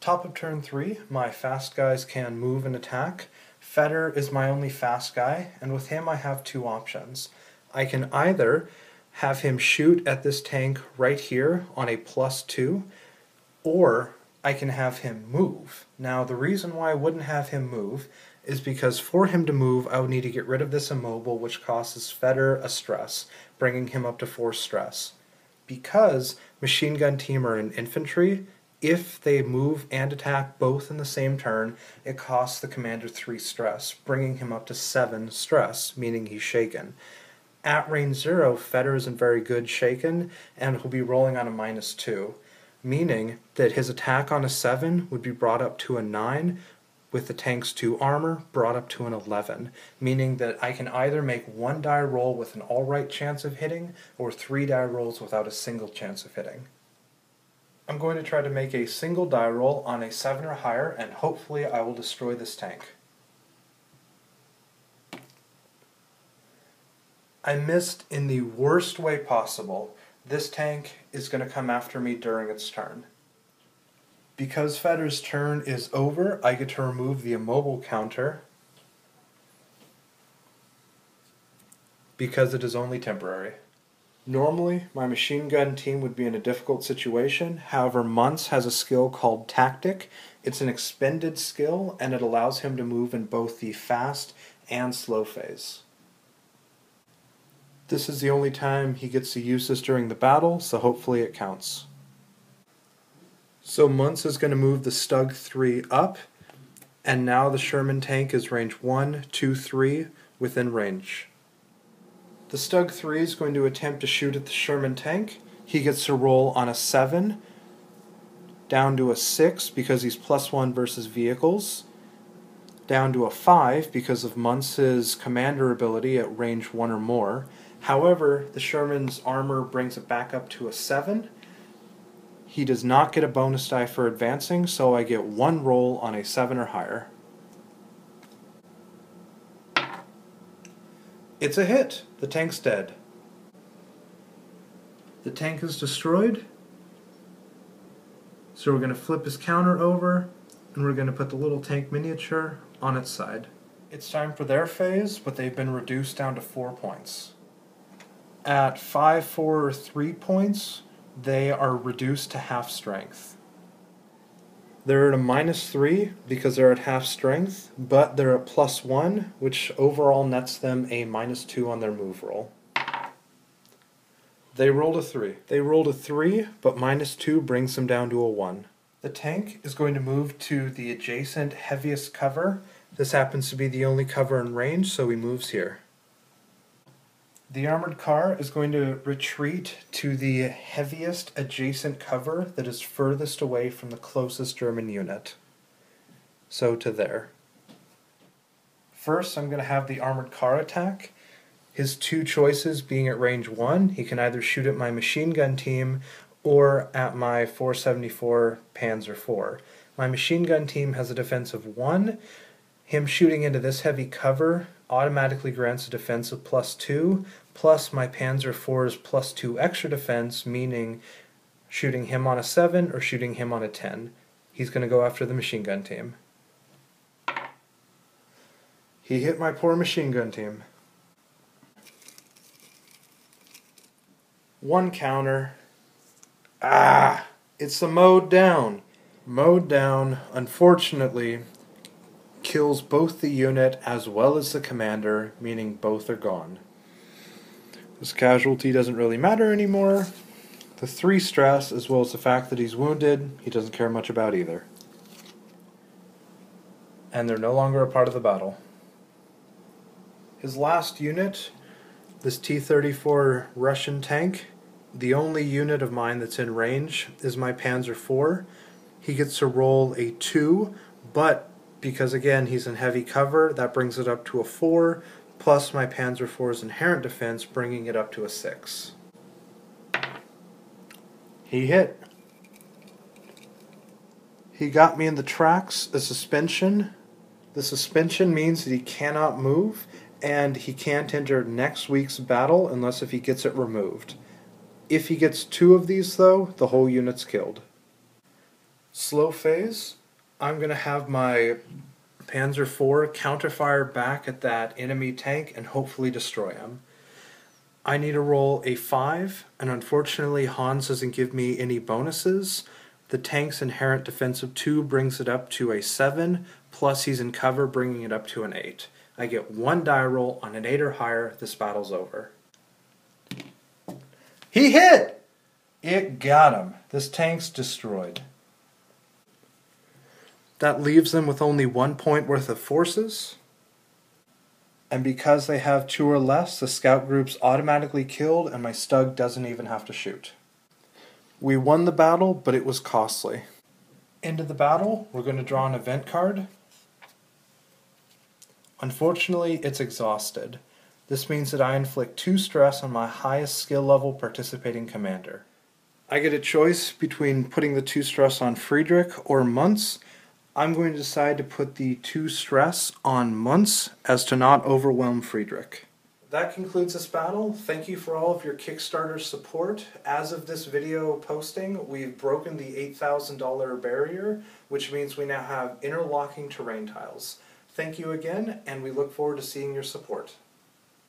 Top of turn 3, my fast guys can move and attack. Feder is my only fast guy, and with him I have two options. I can either have him shoot at this tank right here on a +2, or I can have him move. Now the reason why I wouldn't have him move is because for him to move I would need to get rid of this immobile, which causes Feder a stress, bringing him up to 4 stress. Because machine gun team are in infantry, if they move and attack both in the same turn, it costs the commander 3 stress, bringing him up to 7 stress, meaning he's shaken. At range 0, Feder isn't very good shaken, and he'll be rolling on a -2, meaning that his attack on a 7 would be brought up to a 9, with the tank's 2 armor brought up to an 11, meaning that I can either make 1 die roll with an alright chance of hitting, or 3 die rolls without a single chance of hitting. I'm going to try to make a single die roll on a 7 or higher, and hopefully I will destroy this tank. I missed in the worst way possible. This tank is going to come after me during its turn. Because Feder's turn is over, I get to remove the immobile counter because it is only temporary. Normally, my machine gun team would be in a difficult situation. However, Muntz has a skill called Tactic. It's an expended skill, and it allows him to move in both the fast and slow phase. This is the only time he gets to use this during the battle, so hopefully it counts. So Muntz is going to move the Stug 3 up, and now the Sherman tank is range 1, 2, 3 within range. The Stug 3 is going to attempt to shoot at the Sherman tank. He gets to roll on a 7, down to a 6 because he's +1 versus vehicles, down to a 5 because of Muntz's commander ability at range 1 or more. However, the Sherman's armor brings it back up to a 7. He does not get a bonus die for advancing, so I get 1 roll on a 7 or higher. It's a hit. The tank's dead. The tank is destroyed. So we're going to flip his counter over, and we're going to put the little tank miniature on its side. It's time for their phase, but they've been reduced down to 4 points. At 5, 4, or 3 points, they are reduced to half strength. They're at a -3 because they're at half strength, but they're at +1, which overall nets them a -2 on their move roll. They rolled a 3. They rolled a 3, but -2 brings them down to a 1. The tank is going to move to the adjacent heaviest cover. This happens to be the only cover in range, so he moves here. The armored car is going to retreat to the heaviest adjacent cover that is furthest away from the closest German unit. So to there. First, I'm going to have the armored car attack. His 2 choices being at range 1, he can either shoot at my machine gun team or at my 474 Panzer IV. My machine gun team has a defense of 1. Him shooting into this heavy cover automatically grants a defense of +2, plus my Panzer IV's +2 extra defense, meaning shooting him on a 7 or shooting him on a 10. He's going to go after the machine gun team. He hit my poor machine gun team. 1 counter. It's the mowed down. Mowed down, unfortunately, kills both the unit as well as the commander, meaning both are gone. This casualty doesn't really matter anymore. The 3 stress, as well as the fact that he's wounded, he doesn't care much about either. And they're no longer a part of the battle. His last unit, this T-34 Russian tank, the only unit of mine that's in range is my Panzer IV. He gets to roll a 2, but because again he's in heavy cover, that brings it up to a 4, plus my Panzer IV's inherent defense, bringing it up to a 6. He hit. He got me in the tracks, a suspension. The suspension means that he cannot move, and he can't enter next week's battle unless if he gets it removed. If he gets 2 of these though, the whole unit's killed. slow phase, I'm going to have my Panzer IV counterfire back at that enemy tank and hopefully destroy him. I need to roll a 5, and unfortunately Hans doesn't give me any bonuses. The tank's inherent defense of 2 brings it up to a 7, plus he's in cover, bringing it up to an 8. I get 1 die roll on an 8 or higher. This battle's over. He hit! It got him. This tank's destroyed. That leaves them with only 1 point worth of forces. And because they have 2 or less, the scout group's automatically killed and my Stug doesn't even have to shoot. We won the battle, but it was costly. Into the battle, we're going to draw an event card. Unfortunately, it's exhausted. This means that I inflict 2 stress on my highest skill level participating commander. I get a choice between putting the 2 stress on Friedrich or Muntz. I'm going to decide to put the 2 stress on Muntz as to not overwhelm Friedrich. That concludes this battle. Thank you for all of your Kickstarter support. As of this video posting, we've broken the $8,000 barrier, which means we now have interlocking terrain tiles. Thank you again, and we look forward to seeing your support.